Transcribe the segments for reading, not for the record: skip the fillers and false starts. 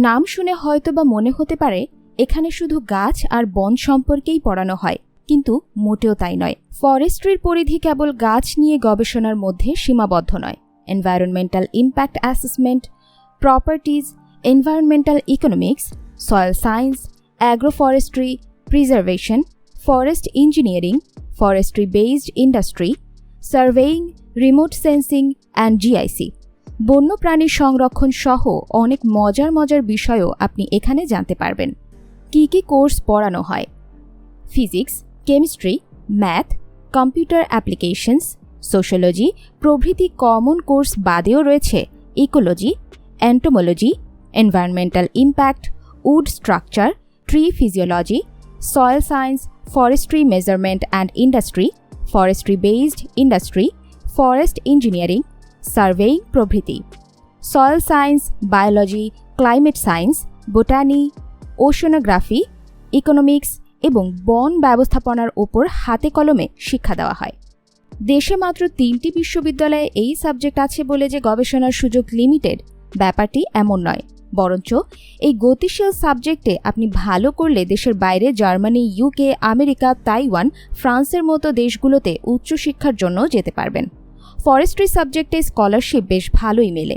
নাম শুনে হয়তোবা মনে হতে পারে এখানে শুধু গাছ আর বন সম্পর্কেই পড়ানো হয়, কিন্তু মোটেও তাই নয়। ফরেস্ট্রির পরিধি কেবল গাছ নিয়ে গবেষণার মধ্যে সীমাবদ্ধ নয়। Environmental impact assessment, properties, environmental economics, soil science, অ্যাগ্রোফরেস্ট্রি, preservation, forest engineering, forestry based industry, surveying, remote sensing and GIC, বন্যপ্রাণী সংরক্ষণ সহ অনেক মজার বিষয়ও আপনি এখানে জানতে পারবেন। কি কি কোর্স পড়ানো হয়? Physics, chemistry, math, computer applications, sociology প্রভৃতি কমন কোর্স বাদেও রয়েছে ecology, entomology, environmental impact, wood structure, tree physiology, soil science, forestry measurement and industry, forestry based industry, forest engineering, surveying প্রভৃতি। Soil science, biology, climate science, botany, oceanography, economics এবং বন ব্যবস্থাপনার ওপর হাতে কলমে শিক্ষা দেওয়া হয়। দেশে মাত্র 3টি বিশ্ববিদ্যালয়ে এই সাবজেক্ট আছে বলে যে গবেষণার সুযোগ লিমিটেড, ব্যাপারটি এমন নয়। বরঞ্চ এই গতিশীল সাবজেক্টে আপনি ভালো করলে দেশের বাইরে জার্মানি, ইউকে, আমেরিকা, তাইওয়ান, ফ্রান্সের মতো দেশগুলোতে উচ্চশিক্ষার জন্য যেতে পারবেন। ফরেস্ট্রি সাবজেক্টে স্কলারশিপ বেশ ভালোই মেলে।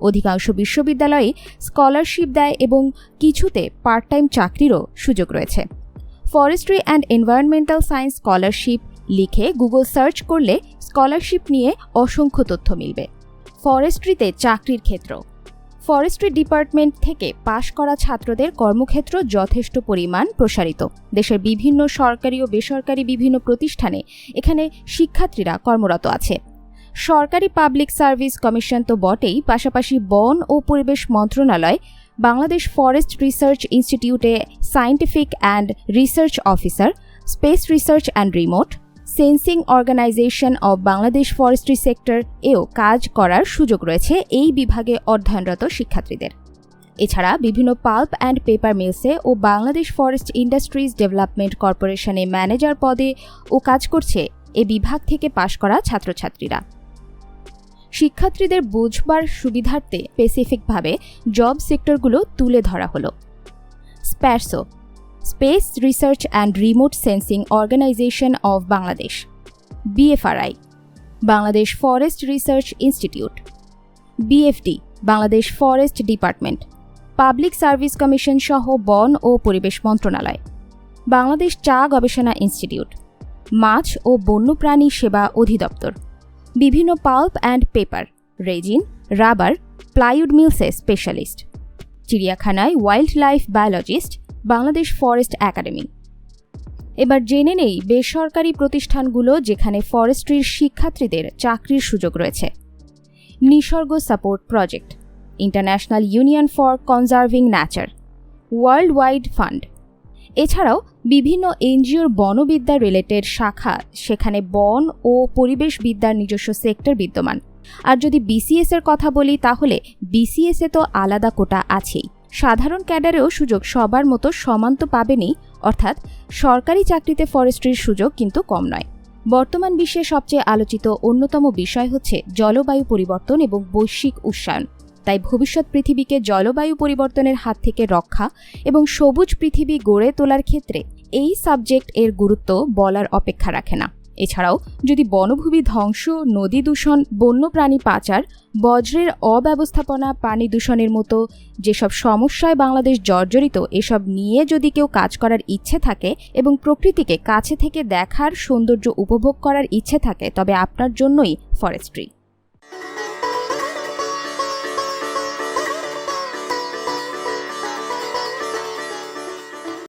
অধিকাংশ বিশ্ববিদ্যালয়ে স্কলারশিপ দেয় এবং কিছুতে পার্ট টাইম চাকরিরও সুযোগ রয়েছে। Forestry and environmental science scholarship লিখে গুগল সার্চ করলে স্কলারশিপ নিয়ে অসংখ্য তথ্য মিলবে। ফরেস্ট্রিতে চাকরির ক্ষেত্র। ফরেস্ট্রি ডিপার্টমেন্ট থেকে পাশ করা ছাত্রদের কর্মক্ষেত্র যথেষ্ট পরিমাণ প্রসারিত। দেশের বিভিন্ন সরকারি ও বেসরকারি বিভিন্ন প্রতিষ্ঠানে এখানে শিক্ষার্থীরা কর্মরত আছে। সরকারি পাবলিক সার্ভিস কমিশন তো বটেই, পাশাপাশি বন ও পরিবেশ মন্ত্রণালয়, বাংলাদেশ ফরেস্ট রিসার্চ ইনস্টিটিউটে scientific and research officer, space research and remote sensing organisation of Bangladesh forestry sector এও কাজ করার সুযোগ রয়েছে এই বিভাগে অধ্যয়নরত শিক্ষার্থীদের। এছাড়া বিভিন্ন পাল্প অ্যান্ড পেপার মিলসে ও বাংলাদেশ ফরেস্ট ইন্ডাস্ট্রিজ ডেভেলপমেন্ট কর্পোরেশনে ম্যানেজার পদে ও কাজ করছে এ বিভাগ থেকে পাশ করা ছাত্রছাত্রীরা। শিক্ষার্থীদের বুঝবার সুবিধার্থে স্পেসিফিকভাবে জব সেক্টরগুলো তুলে ধরা হলো। SPARRSO, space research and remote sensing organisation of Bangladesh. BFRI, Bangladesh forest research institute. BFD, Bangladesh forest department, public service commission সহ বন ও পরিবেশ মন্ত্রণালয়। বাংলাদেশ চা গবেষণা ইনস্টিটিউট, মাছ ও বন্যপ্রাণী সেবা অধিদপ্তর। বিভিন্ন pulp and paper, resin, rubber, plywood মিলসে স্পেশালিস্ট। চিড়িয়াখানায় wildlife biologist, Bangladesh forest academy. এবার জেনে নেই বেসরকারি প্রতিষ্ঠানগুলো যেখানে ফরেস্ট্রির শিক্ষার্থীদের চাকরির সুযোগ রয়েছে। Nishorgo support project, International Union for Conserving Nature, World Wide Fund. এছাড়াও বিভিন্ন এনজিওর বনবিদ্যা রিলেটেড শাখা, সেখানে বন ও পরিবেশবিদ্যার নিজস্ব সেক্টর বিদ্যমান। আর যদি বিসিএস এর কথা বলি তাহলে বিসিএস এ তো আলাদা কোটা আছেই। সাধারণ ক্যাডারেও সুযোগ সবার মতো সমান তো পাবেনই, অর্থাৎ সরকারি চাকরিতে ফরেস্ট্রির সুযোগ কিন্তু কম নয়। বর্তমান বিশ্বে সবচেয়ে আলোচিত অন্যতম বিষয় হচ্ছে জলবায়ু পরিবর্তন এবং বৈশ্বিক উষ্ণায়ন। তাই ভবিষ্যৎ পৃথিবীকে জলবায়ু পরিবর্তনের হাত থেকে রক্ষা এবং সবুজ পৃথিবী গড়ে তোলার ক্ষেত্রে এই সাবজেক্ট এর গুরুত্ব বলার অপেক্ষা রাখে না। এছাড়াও যদি বনভূমি ধ্বংস, নদী দূষণ, বন্যপ্রাণী পাচার, বজ্রের অব্যবস্থাপনা, পানি দূষণের মতো যেসব সমস্যায় বাংলাদেশ জর্জরিত, এসব নিয়ে যদি কেউ কাজ করার ইচ্ছে থাকে এবং প্রকৃতিকে কাছে থেকে দেখার, সৌন্দর্য উপভোগ করার ইচ্ছে থাকে, তবে আপনার জন্যই ফরেস্ট্রি।